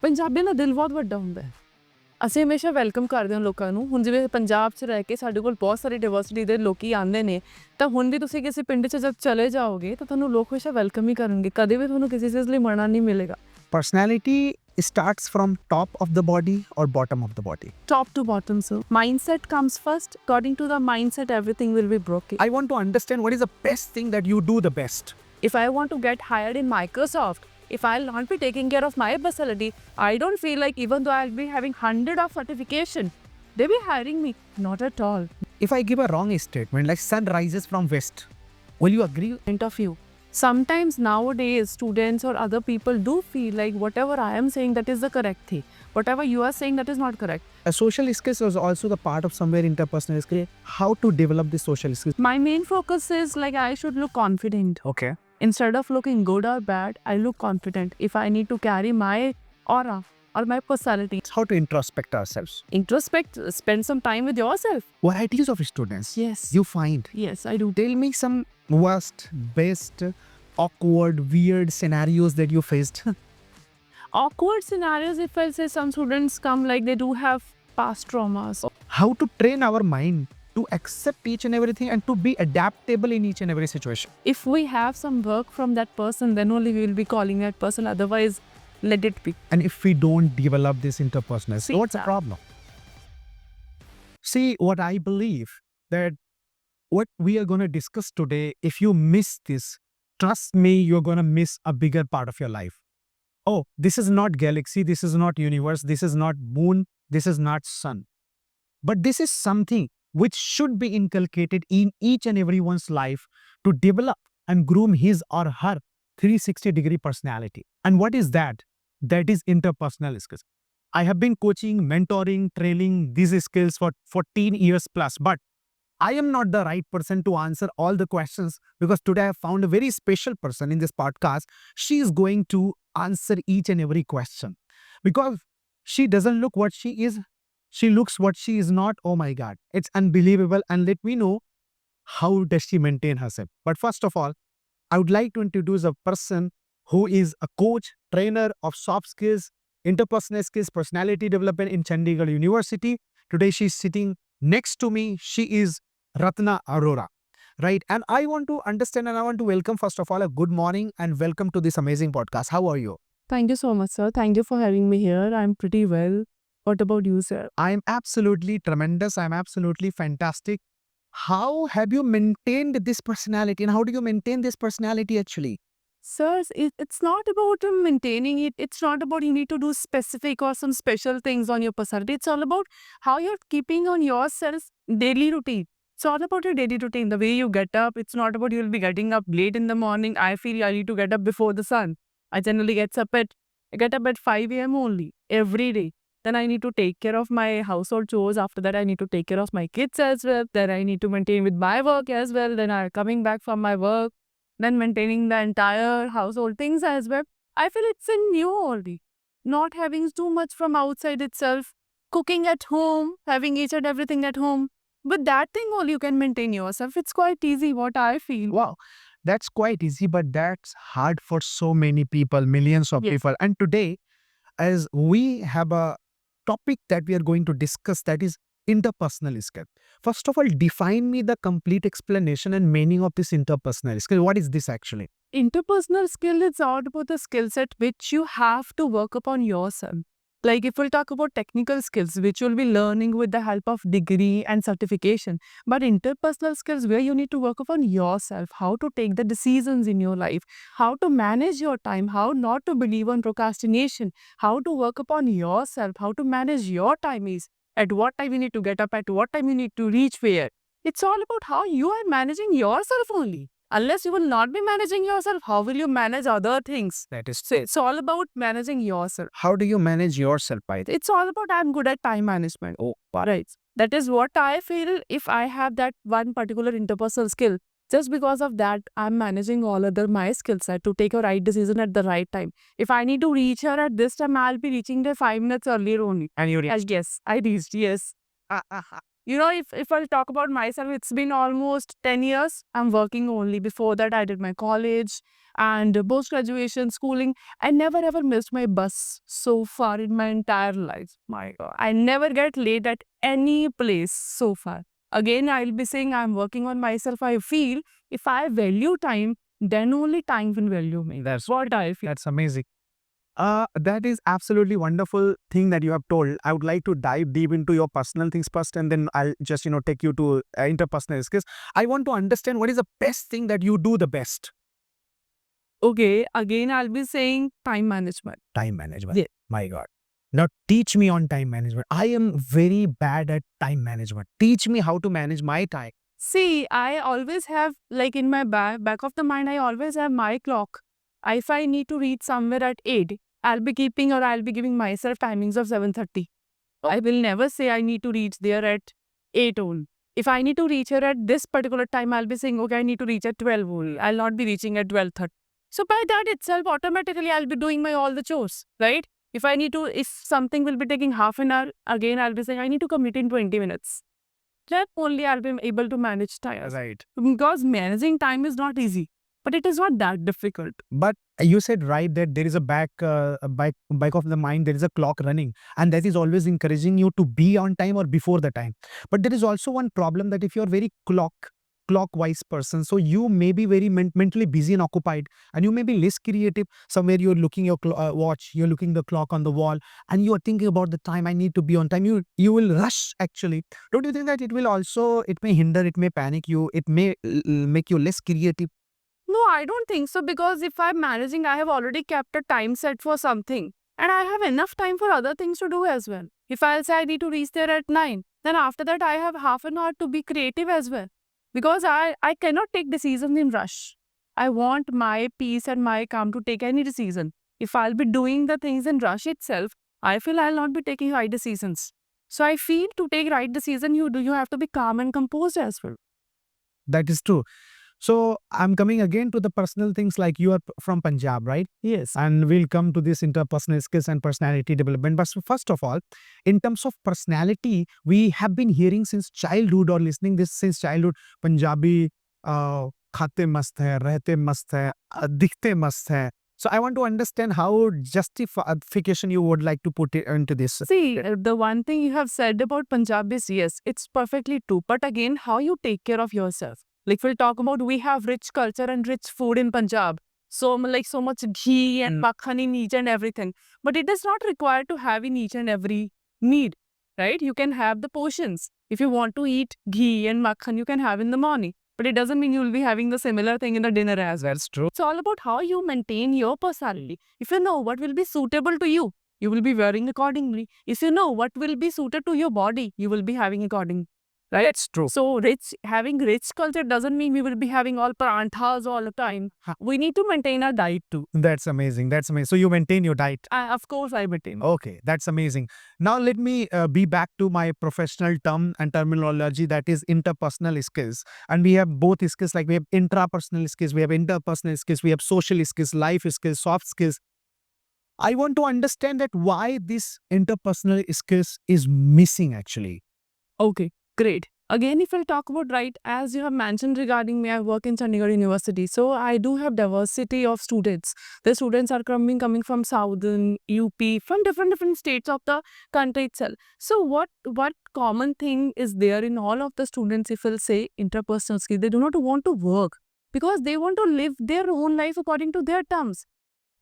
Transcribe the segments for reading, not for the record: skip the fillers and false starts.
ਪੰਜਾਬੀ ਦਾ ਦਿਲ ਬਹੁਤ ਵੱਡਾ ਹੁੰਦਾ ਹੈ। ਅਸੀਂ ਹਮੇਸ਼ਾ ਵੈਲਕਮ ਕਰਦੇ ਹਾਂ ਲੋਕਾਂ ਨੂੰ। ਹੁਣ ਜਿਵੇਂ ਪੰਜਾਬ 'ਚ ਰਹਿ ਕੇ ਸਾਡੇ ਕੋਲ ਬਹੁਤ ਸਾਰੀ ਡਾਇਵਰਸਿਟੀ ਦੇ ਲੋਕੀ ਆਉਂਦੇ ਨੇ, ਤਾਂ ਹੁਣ ਵੀ ਤੁਸੀਂ ਕਿਸੇ ਪਿੰਡ 'ਚ ਜਦ ਚਲੇ ਜਾਓਗੇ ਤਾਂ ਤੁਹਾਨੂੰ ਲੋਕ ਹਮੇਸ਼ਾ ਵੈਲਕਮ ਹੀ ਕਰਨਗੇ। ਕਦੇ ਵੀ ਤੁਹਾਨੂੰ ਕਿਸੇ ਚੀਜ਼ ਲਈ ਮਨਾ ਨਹੀਂ ਮਿਲੇਗਾ। Personality starts from top of the body or bottom of the body. Top to bottom, sir. Mindset comes first. According to the mindset, everything will be broken. I want to understand what is the best thing that you do the best. If I want to get hired in Microsoft, if I'll not be taking care of my facility, I don't feel like even though I'll be having 100 of certification, they'll be hiring me. Not at all. If I give a wrong statement like sun rises from west, will you agree? Point of view. Sometimes nowadays students or other people do feel like whatever I am saying that is the correct thing. Whatever you are saying that is not correct. A social skills is also the part of somewhere interpersonal skills. How to develop the social skills? My main focus is like I should look confident. Okay. Instead of looking good or bad, I look confident. If I need to carry my aura or my personality. How to introspect ourselves? Introspect, spend some time with yourself. Varieties of students Yes. you find. Yes, I do. Tell me some worst, best, awkward, weird scenarios that you faced. Awkward scenarios, if I say some students come like they do have past traumas. How to train our mind to accept each and everything and to be adaptable in each and every situation. If we have some work from that person, then only we will be calling that person. Otherwise, let it be. And if we don't develop this interpersonal, See, what's the problem? See, what I believe that what we are going to discuss today, if you miss this, trust me, you're going to miss a bigger part of your life. Oh, this is not galaxy, this is not universe, this is not moon, this is not sun. But this is something which should be inculcated in each and everyone's life to develop and groom his or her 360-degree personality. And what is that? That is interpersonal skills. I have been coaching, mentoring, training these skills for 14 years plus, but I am not the right person to answer all the questions because today I have found a very special person in this podcast. She is going to answer each and every question because she doesn't look what she is. She looks what she is not. Oh my God, it's unbelievable. And let me know how does she maintain herself. But first of all, I would like to introduce a person who is a coach, trainer of soft skills, interpersonal skills, personality development in Chandigarh University. Today she is sitting next to me. She is Ratna Arora, right? And I want to understand and I want to welcome, first of all, a good morning and welcome to this amazing podcast. How are you? Thank you so much, sir. Thank you for having me here. I'm pretty well. What about you, sir? I am absolutely tremendous. I'm absolutely fantastic. How have you maintained this personality and how do you maintain this personality actually? Sir, it's not about maintaining it. It's not about you need to do specific or some special things on your personality. It's all about how you're keeping on yourself daily routine. It's all about your daily routine. The way you get up. It's not about you'll be getting up late in the morning. I feel I need to get up before the sun. I generally get up at 5 a.m. only every day. Then I need to take care of my household chores. After that, I need to take care of my kids as well. Then I need to maintain with my work as well. Then I'm coming back from my work. Then maintaining the entire household things as well. I feel it's in you only. Not having too much from outside itself. Cooking at home, having each and everything at home. With that thing only you can maintain yourself. It's quite easy what I feel. Wow, that's quite easy, but that's hard for so many people, millions of Yes. people. And today, as we have a topic that we are going to discuss, that is interpersonal skill. First of all, define me the complete explanation and meaning of this interpersonal skill. What is this actually? Interpersonal skill is all about the skill set which you have to work upon yourself. Like if we'll talk about technical skills, which you'll be learning with the help of degree and certification. But interpersonal skills where you need to work upon yourself, how to take the decisions in your life, how to manage your time, how not to believe on procrastination, how to work upon yourself, how to manage your time is, at what time you need to get up, at what time you need to reach where. It's all about how you are managing yourself only. Unless you will not be managing yourself, how will you manage other things? That is, So it's all about managing yourself. how do you manage yourself by this? It's all about I'm good at time management. Oh, right. That is what I feel if I have that one particular interpersonal skill. Just because of that, I'm managing all other my skill set to take a right decision at the right time. If I need to reach her at this time, I'll be reaching there 5 minutes earlier only. And you Yes, I reached. Yes. If I'll talk about myself, it's been almost 10 years. I'm working only. Before that, I did my college and post-graduation schooling. I never ever missed my bus so far in my entire life. My God. I never get late at any place so far. Again, I'll be saying I'm working on myself. I feel if I value time, then only time will value me. That's what I feel. That's amazing. That is absolutely wonderful thing that you have told. I would like to dive deep into your personal things first, and then I'll just take you to interpersonal skills. I want to understand what is the best thing that you do the best. Okay, again, I'll be saying time management. Time management. Yeah. My God. Now teach me on time management. I am very bad at time management. Teach me how to manage my time. See, I always have, like in my back of the mind, I always have my clock. If I need to reach somewhere at 8, I'll be keeping or I'll be giving myself timings of 7:30. I will never say I need to reach there at 8 only. If I need to reach here at this particular time, I'll be saying, okay, I need to reach at 12 only. I'll not be reaching at 12:30. So by that itself, automatically, I'll be doing my all the chores, right? If something will be taking half an hour, again, I'll be saying, I need to commit in 20 minutes. Then only I'll be able to manage time. Right. Because managing time is not easy, but it is not that difficult. But you said right that there is a back of the mind, there is a clock running, and that is always encouraging you to be on time or before the time. But there is also one problem that if you are very clockwise person, so you may be very mentally busy and occupied, and you may be less creative. Somewhere you're looking your watch, you're looking the clock on the wall, and you are thinking about the time. I need to be on time. You will rush actually. Don't you think that it may hinder, it may panic you, it may make you less creative? No, I don't think so, because if I'm managing, I have already kept a time set for something and I have enough time for other things to do as well. If I'll say I need to reach there at 9, then after that I have half an hour to be creative as well, because I cannot take decisions in rush. I want my peace and my calm to take any decision. If I'll be doing the things in rush itself, I feel I'll not be taking right decisions. So I feel to take right decision, you have to be calm and composed as well. That is true. So I'm coming again to the personal things, like you are from Punjab, right? Yes. And we'll come to this interpersonal skills and personality development. But first of all, in terms of personality, we have been hearing since childhood or listening this since childhood, Punjabi khate mast hai, rehte mast hai, dikhte mast hai. So I want to understand how justification you would like to put it into this. See, the one thing you have said about Punjab is, yes, it's perfectly true. But again, how you take care of yourself. Like we'll talk about, we have rich culture and rich food in Punjab. So much ghee and makhan in each and everything. But it is not required to have in each and every need, right? You can have the portions. If you want to eat ghee and makhan, you can have in the morning. But it doesn't mean you will be having the similar thing in the dinner as well. That's true. It's all about how you maintain your personality. If you know what will be suitable to you, you will be wearing accordingly. If you know what will be suited to your body, you will be having accordingly. Right? That's true. So having rich culture doesn't mean we will be having all paranthas all the time. We need to maintain our diet too. That's amazing. That's amazing. So you maintain your diet. Of course, I maintain. Okay, that's amazing. Now let me be back to my professional term and terminology, that is interpersonal skills. And we have both skills, like we have intrapersonal skills, we have interpersonal skills, we have social skills, life skills, soft skills. I want to understand that why this interpersonal skills is missing actually. Okay, great. Again, if I'll talk about, right, as you have mentioned regarding me, I work in Chandigarh University. So I do have diversity of students. The students are coming from Southern, UP, from different states of the country itself. So what common thing is there in all of the students, if we'll say interpersonal skills? They do not want to work because they want to live their own life according to their terms.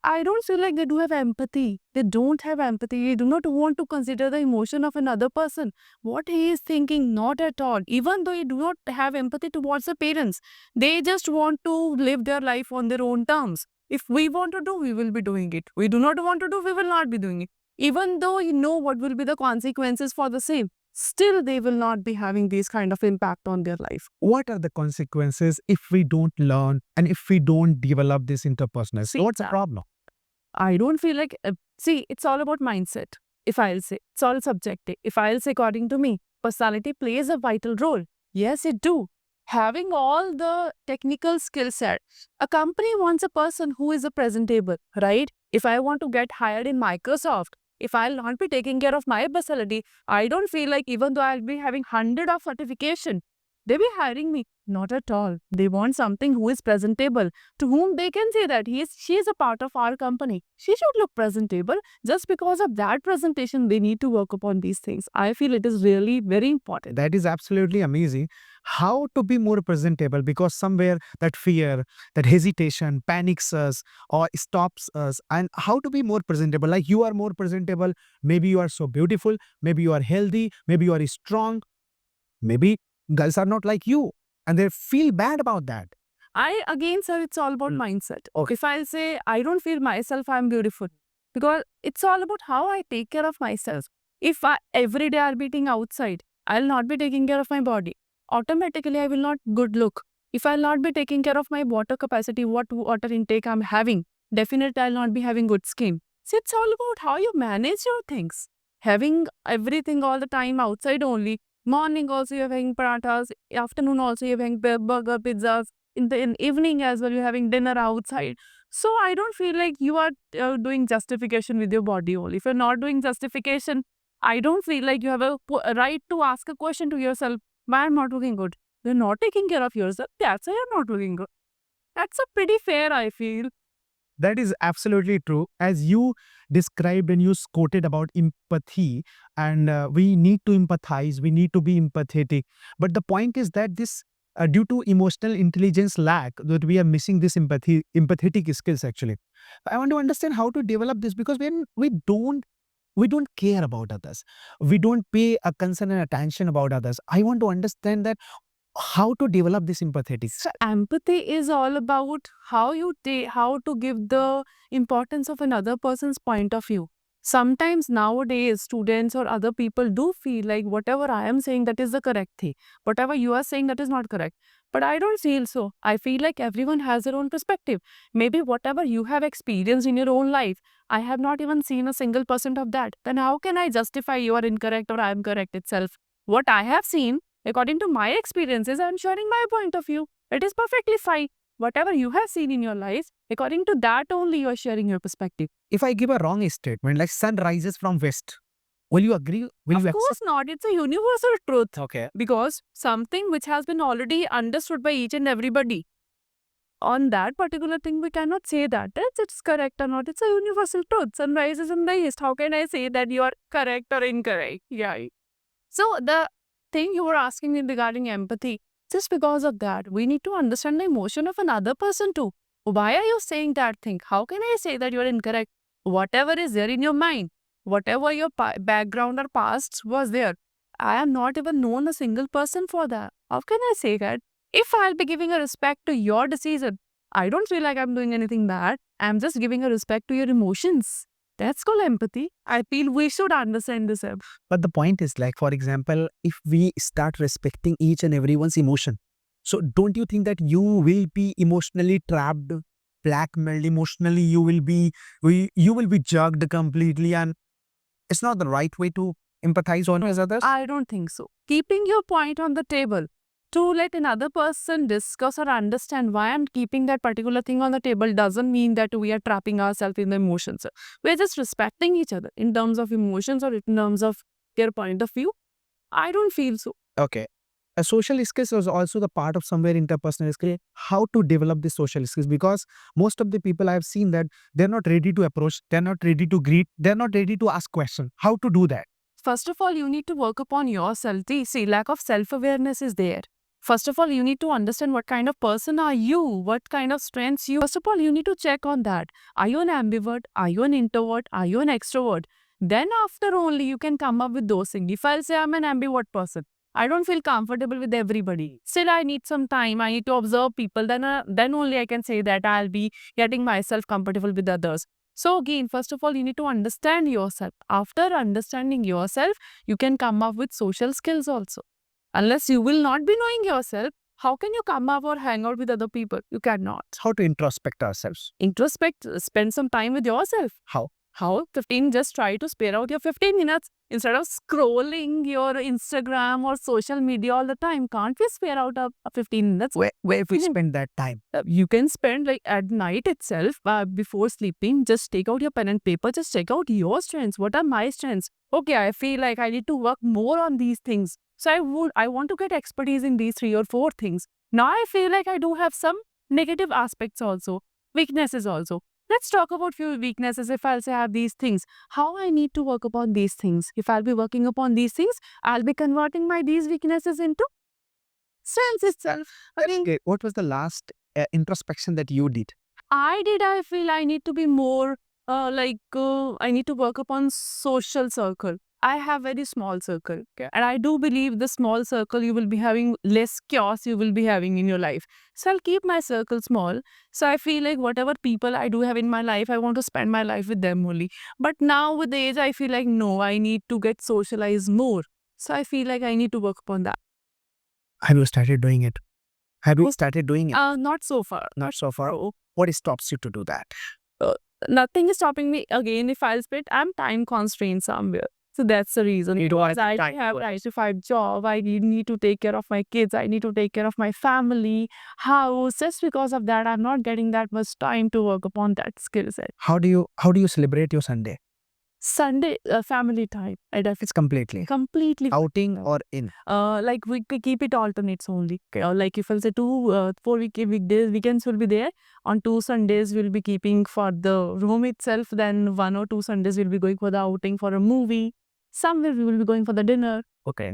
I don't feel like they do have empathy. They don't have empathy. They do not want to consider the emotion of another person. What he is thinking, not at all. Even though they do not have empathy towards the parents, they just want to live their life on their own terms. If we want to do, we will be doing it. We do not want to do, we will not be doing it. Even though you know what will be the consequences for the same, still they will not be having these kind of impact on their life. What are the consequences if we don't learn and if we don't develop this interpersonal? See, What's the problem? I don't feel like, see, it's all about mindset. If I'll say, it's all subjective. If I'll say, according to me, personality plays a vital role. Yes, it do. Having all the technical skill set, a company wants a person who is a presentable, right? If I want to get hired in Microsoft, If I'll not be taking care of my personality, I don't feel like even though I'll be having 100 of certification, they be hiring me. Not at all. They want something who is presentable, to whom they can say that she is a part of our company. She should look presentable. Just because of that presentation, they need to work upon these things. I feel it is really very important. That is absolutely amazing. How to be more presentable, because somewhere that fear, that hesitation panics us or stops us. And how to be more presentable? Like, you are more presentable. Maybe you are so beautiful. Maybe you are healthy. Maybe you are strong. Maybe girls are not like you and they feel bad about that. Again, sir, it's all about mindset. Okay. If I'll say I don't feel myself, I'm beautiful, because it's all about how I take care of myself. If every day I'll be eating outside, I'll not be taking care of my body. Automatically, I will not good look. If I'll not be taking care of my water capacity, what water intake I'm having, definitely I'll not be having good skin. So it's all about how you manage your things. Having everything all the time outside only. Morning also you're having parathas, afternoon also you're having burger, pizzas, in evening as well you're having dinner outside. So I don't feel like you are doing justification with your body only. If you're not doing justification, I don't feel like you have a right to ask a question to yourself, why I'm not looking good? You're not taking care of yourself, that's why you're not looking good. That's a pretty fair, I feel. That is absolutely true. As you described and you quoted about empathy, and we need to empathize, we need to be empathetic. But the point is that this, due to emotional intelligence lack, that we are missing this empathetic skills actually. I want to understand how to develop this, because when we don't care about others, we don't pay a concern and attention about others. I want to understand that how to develop this empathetic. So empathy is all about how to give the importance of another person's point of view. Sometimes nowadays students or other people do feel like whatever I am saying that is the correct thing. Whatever you are saying that is not correct. But I don't feel so. I feel like everyone has their own perspective. Maybe whatever you have experienced in your own life, I have not even seen a single percent of that. Then how can I justify you are incorrect or I am correct itself? What I have seen, according to my experiences, I'm sharing my point of view. It is perfectly fine. Whatever you have seen in your life, according to that only you are sharing your perspective. If I give a wrong statement, like sun rises from west, will you agree? Will Of you course not. It's a universal truth. Okay. Because something which has been already understood by each and everybody. On that particular thing, we cannot say that it's correct or not. It's a universal truth. Sun rises in the east. How can I say that you are correct or incorrect? Yeah. So the thing you were asking me regarding empathy, just because of that, we need to understand the emotion of another person too. Why are you saying that thing? How can I say that you're incorrect? Whatever is there in your mind, whatever your background or past was there, I am not even known a single person for that. How can I say that? If I'll be giving a respect to your decision, I don't feel like I'm doing anything bad. I'm just giving a respect to your emotions. That's called empathy. I feel we should understand this. But the point is, like, for example, if we start respecting each and everyone's emotion, so don't you think that you will be emotionally trapped, blackmailed emotionally? You will be jugged completely, and it's not the right way to empathize on as others. I don't think so. Keeping your point on the table to let another person discuss or understand why I'm keeping that particular thing on the table doesn't mean that we are trapping ourselves in the emotions. We're just respecting each other in terms of emotions or in terms of their point of view. I don't feel so. Okay. A social skills is also the part of somewhere interpersonal skills. How to develop the social skills? Because most of the people I've seen that they're not ready to approach, they're not ready to greet, they're not ready to ask questions. How to do that? First of all, you need to work upon yourself. See, lack of self-awareness is there. First of all, you need to understand what kind of person are you, what kind of strengths you. First of all, you need to check on that. Are you an ambivert? Are you an introvert? Are you an extrovert? Then after only you can come up with those things. If I'll say I'm an ambivert person, I don't feel comfortable with everybody. Still, I need some time. I need to observe people. Then only I can say that I'll be getting myself comfortable with others. So again, first of all, you need to understand yourself. After understanding yourself, you can come up with social skills also. Unless you will not be knowing yourself, how can you come up or hang out with other people? You cannot. How to introspect ourselves? Introspect, spend some time with yourself. How? How 15? Just try to spare out your 15 minutes instead of scrolling your Instagram or social media all the time. Can't we spare out a 15 minutes? Where we spend that time? You can spend like at night itself before sleeping. Just take out your pen and paper. Just check out your strengths. What are my strengths? Okay, I feel like I need to work more on these things. So I want to get expertise in these 3 or 4 things. Now I feel like I do have some negative aspects also, weaknesses also. Let's talk about few weaknesses. If I'll say I have these things, how I need to work upon these things. If I'll be working upon these things, I'll be converting my these weaknesses into strengths itself. Okay, what was the last introspection that you did? I feel I need to be more I need to work upon social circle. I have very small circle. Okay? And I do believe the small circle you will be having less chaos you will be having in your life. So I'll keep my circle small. So I feel like whatever people I do have in my life, I want to spend my life with them only. But now with the age, I feel like no, I need to get socialized more. So I feel like I need to work upon that. Have you started doing it? Have you started doing it? Not so far. Not so far. Oh. What stops you to do that? Nothing is stopping me. Again, if I'll split, I'm time constrained somewhere. So that's the reason. You don't have I time have for it. 9 to 5 job. I need to take care of my kids. I need to take care of my family, house. Just because of that, I'm not getting that much time to work upon that skill set. How do you celebrate your Sunday? Sunday, family time. I definitely It's completely completely outing or in. like we keep it alternates only. Okay? Or like if I'll say 4 weekdays, weekends will be there. On 2 Sundays, we'll be keeping for the room itself. Then 1 or 2 Sundays, we'll be going for the outing for a movie. Somewhere we will be going for the dinner. Okay.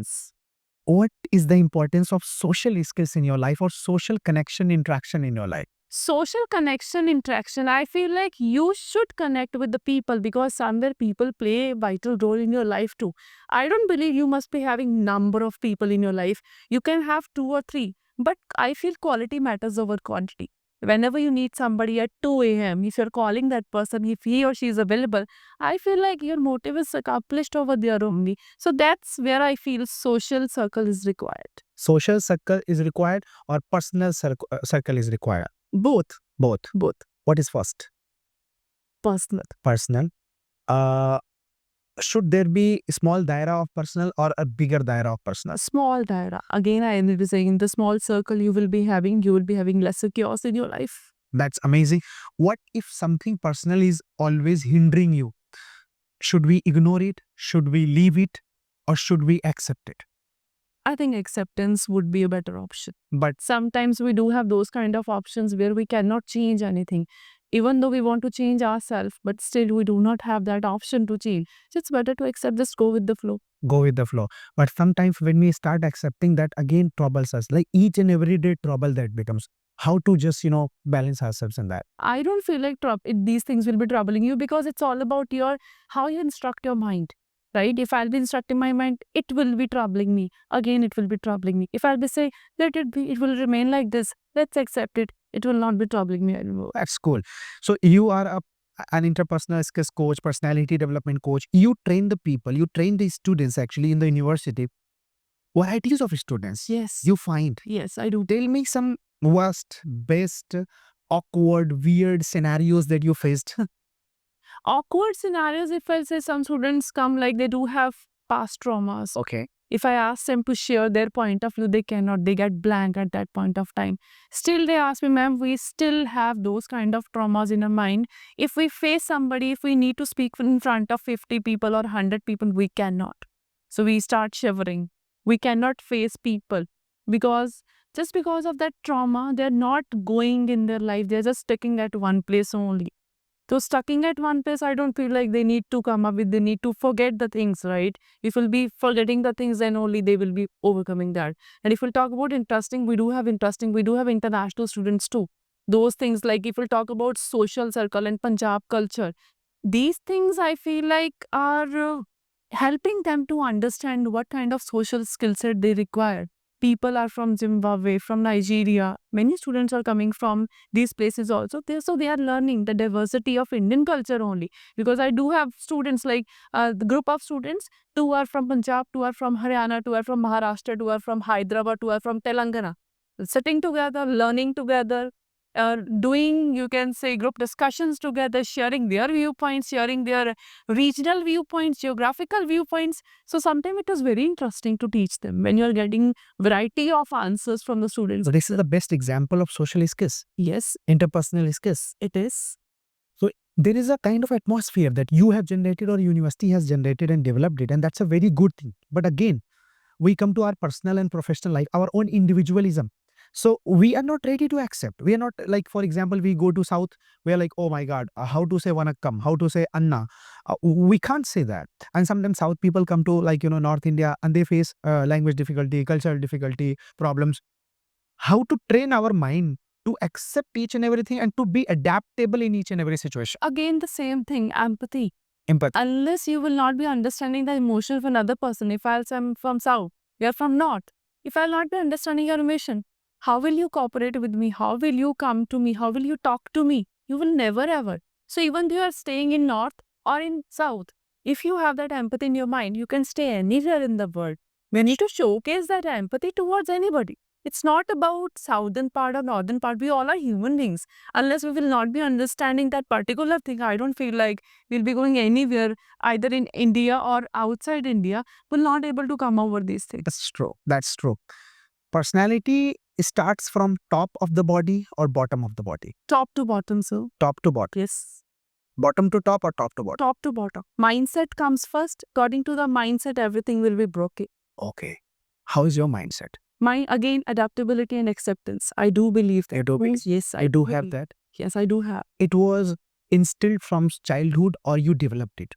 What is the importance of social skills in your life or social connection interaction in your life? Social connection interaction, I feel like you should connect with the people because somewhere people play a vital role in your life too. I don't believe you must be having number of people in your life. You can have 2 or 3, but I feel quality matters over quantity. Whenever you need somebody at 2 a.m., if you're calling that person, if he or she is available, I feel like your motive is accomplished over there only. So that's where I feel social circle is required. Social circle is required or personal circle is required? Both. Both. Both. What is first? Personal. Personal. Should there be a small daira of personal or a bigger daira of personal? A small daira. Again, I will be saying in the small circle you will be having lesser chaos in your life. That's amazing. What if something personal is always hindering you? Should we ignore it? Should we leave it? Or should we accept it? I think acceptance would be a better option. But Sometimes we do have those kind of options where we cannot change anything. Even though we want to change ourselves, but still we do not have that option to change. So it's better to accept, just go with the flow. go with the flow. But sometimes when we start accepting that, again troubles us. Like each and every day trouble that becomes. How to just, balance ourselves in that. I don't feel like these things will be troubling you because it's all about how you instruct your mind. Right? If I'll be instructing my mind, it will be troubling me. Again, it will be troubling me. If I'll be saying, let it be, it will remain like this. Let's accept it. It will not be troubling me anymore. That's cool. So you are an interpersonal skills coach, personality development coach. You train the people, you train the students actually in the university. Varieties of students Yes. you find. Yes, I do. Tell me some worst, best, awkward, weird scenarios that you faced. Awkward scenarios, if I'll say some students come like they do have past traumas. Okay. If I ask them to share their point of view, they cannot. They get blank at that point of time. Still, they ask me, ma'am, we still have those kind of traumas in our mind. If we face somebody, if we need to speak in front of 50 people or 100 people, we cannot. So we start shivering. We cannot face people because just because of that trauma, they're not going in their life. They're just sticking at one place only. So stucking at one place, I don't feel like they need to come up with, they need to forget the things, right? If we'll be forgetting the things, then only they will be overcoming that. And if we'll talk about interesting, we do have international students too. Those things like if we'll talk about social circle and Punjab culture, these things I feel like are helping them to understand what kind of social skill set they require. People are from Zimbabwe, from Nigeria. Many students are coming from these places also. So they are learning the diversity of Indian culture only. Because I do have students like the group of students, 2 are from Punjab, 2 are from Haryana, 2 are from Maharashtra, 2 are from Hyderabad, 2 are from Telangana. Sitting together, learning together. doing, you can say, group discussions together, sharing their viewpoints, sharing their regional viewpoints, geographical viewpoints. So sometimes it is very interesting to teach them when you are getting variety of answers from the students. So this is the best example of social skills, Yes, interpersonal skills. it is. So there is a kind of atmosphere that you have generated or university has generated and developed it, and that's a very good thing. But again, we come to our personal and professional life, our own individualism. So we are not ready to accept. We are not like, for example, we go to South, we are like, oh my God, how to say vanakkam, how to say anna. We can't say that. And sometimes South people come to like, North India and they face language difficulty, cultural difficulty, problems. How to train our mind to accept each and everything and to be adaptable in each and every situation. Again, the same thing, empathy. Empathy. Unless you will not be understanding the emotion of another person. If I'm from South, you're from North. If I'll not be understanding your emotion, how will you cooperate with me? How will you come to me? How will you talk to me? You will never ever. So even though you are staying in North or in South, if you have that empathy in your mind, you can stay anywhere in the world. We need to showcase that empathy towards anybody. It's not about southern part or northern part. We all are human beings. Unless we will not be understanding that particular thing, I don't feel like we'll be going anywhere, either in India or outside India. We're not able to come over these things. That's true. That's true. Personality starts from top of the body or bottom of the body. Top to bottom, sir. Top to bottom. Yes. Bottom to top or top to bottom. Top to bottom. Mindset comes first. According to the mindset, everything will be broken. Okay. How is your mindset? Again, adaptability and acceptance. I do believe that. You do believe? Yes, I do have believe. that. Yes, I do have. It was instilled from childhood or you developed it?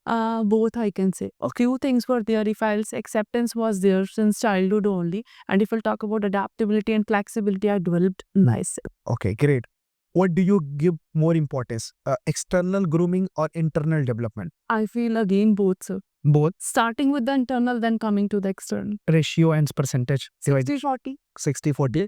Both, I can say. A few things were there. If I'll say acceptance was there since childhood only. And if I'll talk about adaptability and flexibility, I developed myself. Okay, great. What do you give more importance? External grooming or internal development? I feel again both, sir. Both. Starting with the internal, then coming to the external. Ratio and percentage? 60-40. 60-40.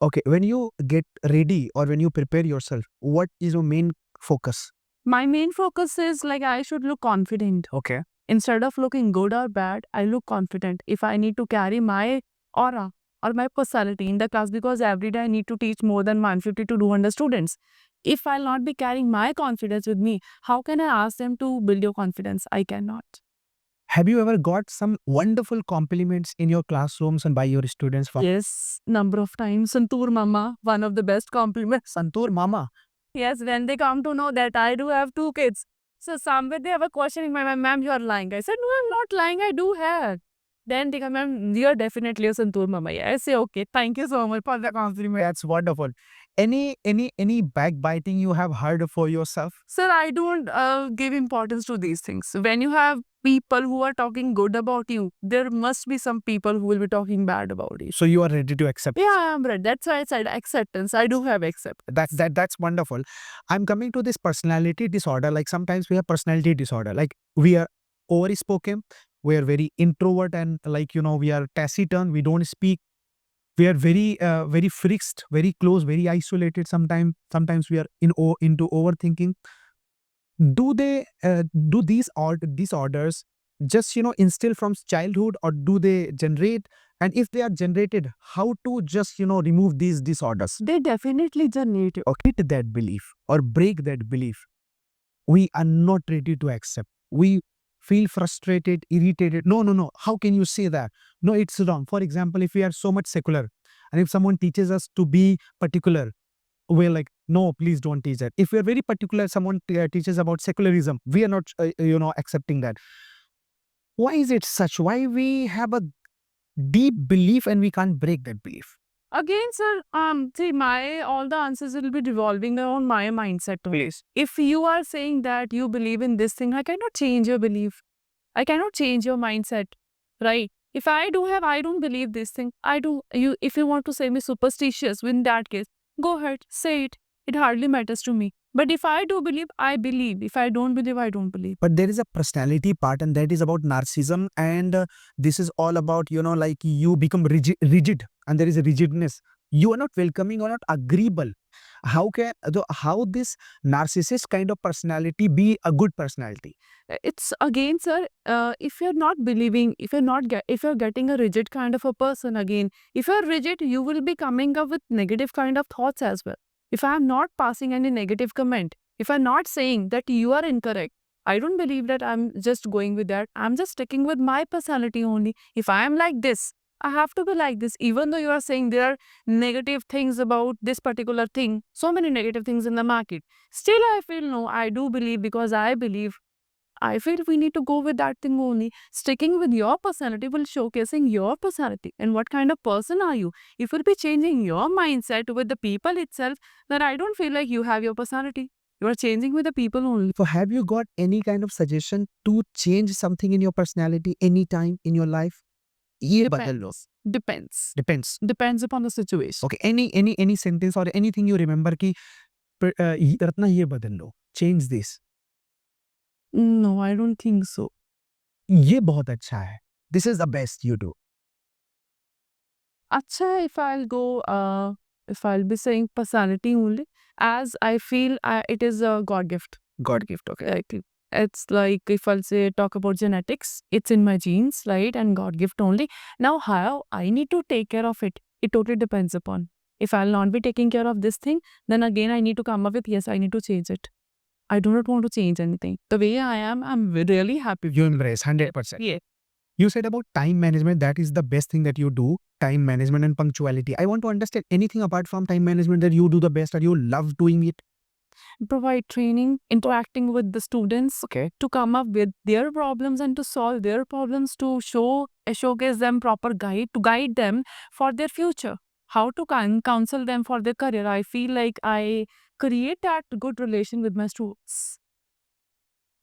Okay, when you get ready or when you prepare yourself, what is your main focus? My main focus is like I should look confident. Okay. Instead of looking good or bad, I look confident. If I need to carry my aura or my personality in the class, because every day I need to teach more than 150 to 200 students. If I'll not be carrying my confidence with me, how can I ask them to build your confidence? I cannot. Have you ever got some wonderful compliments in your classrooms and by your students? Yes, number of times. Santoor Mama, one of the best compliments. Santoor Mama. Yes, when they come to know that I do have 2 kids. So somewhere they have a questioning, ma'am, you are lying. I said, no, I'm not lying. I do have. Then they come, ma'am, you are definitely a Santoor Mama. I say, okay, thank you so much for the compliment. That's wonderful. Any backbiting you have heard for yourself? Sir, I don't give importance to these things. When you have people who are talking good about you, there must be some people who will be talking bad about you. So you are ready to accept? Yeah, I am ready. That's why I said acceptance. I do have acceptance. That's wonderful. I'm coming to this personality disorder. Like sometimes we have personality disorder. Like we are overspoken, we are very introvert, and like we are taciturn. We don't speak. We are very fixed, very close, very isolated. Sometimes we are into overthinking. Do these disorders just instill from childhood, or do they generate? And if they are generated, how to just remove these disorders? They definitely generate it. Or hit that belief or break that belief. We are not ready to accept. We feel frustrated, irritated. No. How can you say that? No, it's wrong. For example, if we are so much secular and if someone teaches us to be particular, we're like, no, please don't teach that. If we're very particular, someone teaches about secularism, we are not, accepting that. Why is it such? Why we have a deep belief and we can't break that belief? Again, sir, see, all the answers will be revolving around my mindset only. If you are saying that you believe in this thing, I cannot change your belief. I cannot change your mindset, right? If I don't believe this thing, if you want to say me superstitious, in that case, go ahead, say it. It hardly matters to me. But if I do believe, I believe. If I don't believe, I don't believe. But there is a personality part, and that is about narcissism. And this is all about, like you become rigid, and there is a rigidness. You are not welcoming or not agreeable. How this narcissist kind of personality be a good personality? It's again, sir, if you're not believing, if you're getting a rigid kind of a person, again, if you're rigid, you will be coming up with negative kind of thoughts as well. If I am not passing any negative comment, if I'm not saying that you are incorrect, I don't believe that I'm just going with that. I'm just sticking with my personality only. If I am like this, I have to be like this. Even though you are saying there are negative things about this particular thing, so many negative things in the market, still I feel no, I do believe because I feel we need to go with that thing only. Sticking with your personality will showcasing your personality and what kind of person are you. If you'll be changing your mindset with the people itself, then I don't feel like you have your personality. You are changing with the people only. So have you got any kind of suggestion to change something in your personality anytime in your life? ये बदल लो. Depends. Depends. Depends upon the situation. Okay. Any sentence or anything you remember कि रत्ना ये बदल लो. Change this. No, I don't think so. ये बहुत अच्छा है. This is the best you do. Acha, if I'll be saying personality only, as I feel it is a God gift. God gift. Okay. Like, it's like if I'll say talk about genetics, it's in my genes, right? And God gift only. Now, how I need to take care of it, it totally depends upon. If I'll not be taking care of this thing, then again I need to come up with, yes, I need to change it. I do not want to change anything. The way I am, I'm really happy. You embrace 100%. Yeah. You said about time management. That is the best thing that you do. Time management and punctuality. I want to understand anything apart from time management that you do the best or you love doing it. Provide training, interacting with the students, Okay. to come up with their problems and to solve their problems, to showcase them proper guide, to guide them for their future, how to counsel them for their career. I feel like I create that good relation with my students.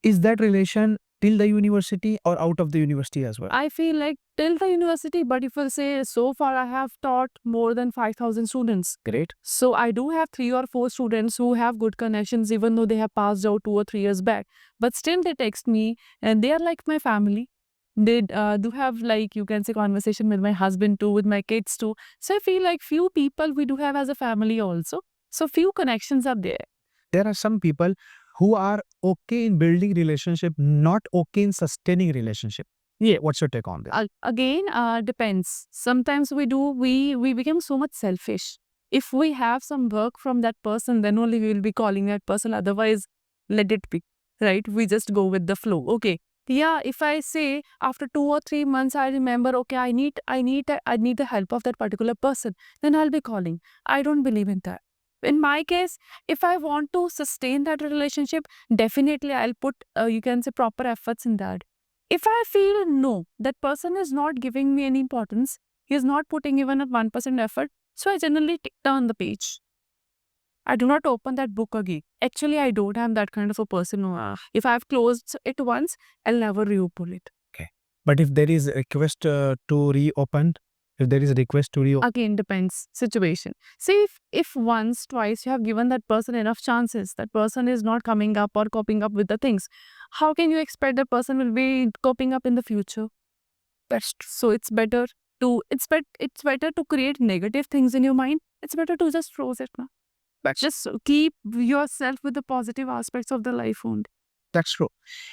Is that relation till the university or out of the university as well? I feel like till the university, but if we'll say so far I have taught more than 5,000 students. Great. So I do have 3 or 4 students who have good connections even though they have passed out 2 or 3 years back. But still they text me and they are like my family. They do have, like, you can say, conversation with my husband too, with my kids too. So I feel like few people we do have as a family also. So few connections are there. There are some people who are okay in building relationship, not okay in sustaining relationship. Yeah. What's your take on this? Again, depends. Sometimes we become so much selfish. If we have some work from that person, then only we will be calling that person. Otherwise, let it be, right? We just go with the flow. Okay. Yeah, if I say after 2 or 3 months, I remember, okay, I need the help of that particular person, then I'll be calling. I don't believe in that. In my case, if I want to sustain that relationship, definitely I'll put, you can say, proper efforts in that. If I feel no, that person is not giving me any importance, he is not putting even a 1% effort, so I generally turn the page. I do not open that book again. Actually, I don't am that kind of a person. If I've closed it once, I'll never reopen it. Okay. But if there is a request to reopen, Again, depends situation. See, if once, twice you have given that person enough chances, that person is not coming up or coping up with the things, how can you expect that person will be coping up in the future? So it's better to create negative things in your mind. It's better to just close it now. But just keep yourself with the positive aspects of the life only. That's true.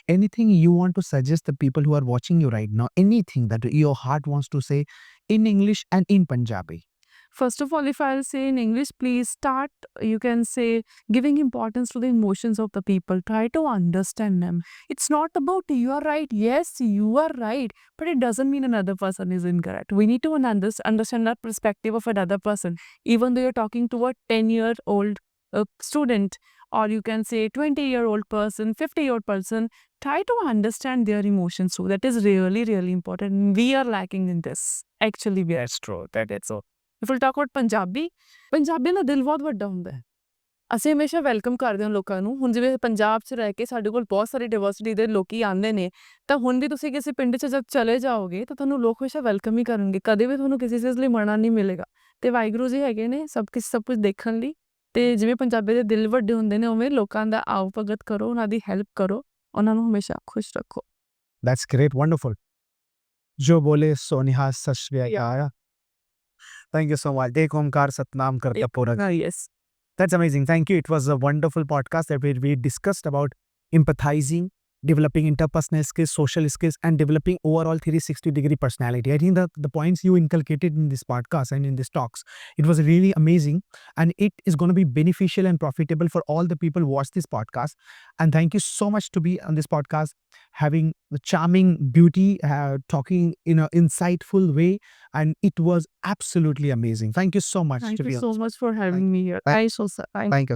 Anything you want to suggest the people who are watching you right now, anything that your heart wants to say in English and in Punjabi? First of all, if I'll say in English, please start, you can say, giving importance to the emotions of the people. Try to understand them. It's not about you are right. Yes, you are right. But it doesn't mean another person is incorrect. We need to understand the perspective of another person. Even though you're talking to a 10-year-old student, or you can say 20-year-old person, 50-year-old person, try to understand their emotions too. That is really, really important. We are lacking in this. Actually, we are. That's true. That is so. If we'll talk about Punjabi ਦਾ ਦਿਲ ਬਹੁਤ ਵੱਡਾ ਹੁੰਦਾ ਹੈ। ਅਸੀਂ ਹਮੇਸ਼ਾ welcome ਕਰਦੇ ਹਾਂ ਲੋਕਾਂ ਨੂੰ। ਹੁਣ ਜਿਵੇਂ ਪੰਜਾਬ 'ਚ ਰਹਿ ਕੇ ਸਾਡੇ ਕੋਲ ਬਹੁਤ ਸਾਰੀ ਡਾਇਵਰਸਿਟੀ ਦੇ ਲੋਕੀ ਆਉਂਦੇ ਨੇ, ਤਾਂ ਹੁਣ ਵੀ ਤੁਸੀਂ ਕਿਸੇ ਪਿੰਡ 'ਚ ਜਦ ਚਲੇ ਜਾਓਗੇ ਤਾਂ ਤੁਹਾਨੂੰ ਲੋਕ ਹਮੇਸ਼ਾ ਵੈਲਕਮ ਹੀ ਕਰਨਗੇ। ਕਦੇ ਵੀ ਤੁਹਾਨੂੰ ਕਿਸੇ ਚੀਜ਼ ਲਈ ਮਨਾ ਨਹੀਂ ਮਿਲੇਗਾ। ਤੇ ਵਾਹਿਗੁਰੂ ਜੀ ਹੈਗੇ ਨੇ ਸਭ ਕੁਝ ਦੇਖਣ ਲਈ। ਤੇ ਜਿਵੇਂ ਪੰਜਾਬੀ ਦੇ ਦਿਲ ਵੱਡੇ ਹੁੰਦੇ ਨੇ, ਉਵੇਂ ਲੋਕਾਂ ਦਾ ਆਓ ਭਗਤ ਕਰੋ, ਉਹਨਾਂ ਦੀ ਹੈਲਪ ਕਰੋ, ਉਹਨਾਂ ਨੂੰ ਹਮੇਸ਼ਾ ਖੁਸ਼ ਰੱਖੋ। That's great. Wonderful. ਜੋ ਬੋਲੇ ਸੋ ਨਿਹਾਲ ਸਤਿ ਸ਼੍ਰੀ ਅਕਾਲ। Thank you so much. Ek Omkar Satnam Karta Purak. Yes. That's amazing. Thank you. It was a wonderful podcast that we discussed about empathizing, developing interpersonal skills, social skills, and developing overall 360-degree personality. I think that the points you inculcated in this podcast and in these talks, it was really amazing, and it is going to be beneficial and profitable for all the people who watch this podcast. And thank you so much to be on this podcast, having the charming beauty, talking in an insightful way, and it was absolutely amazing. Thank you so much Thank to you be on so this. much for having me here. Thank- I so Thank you so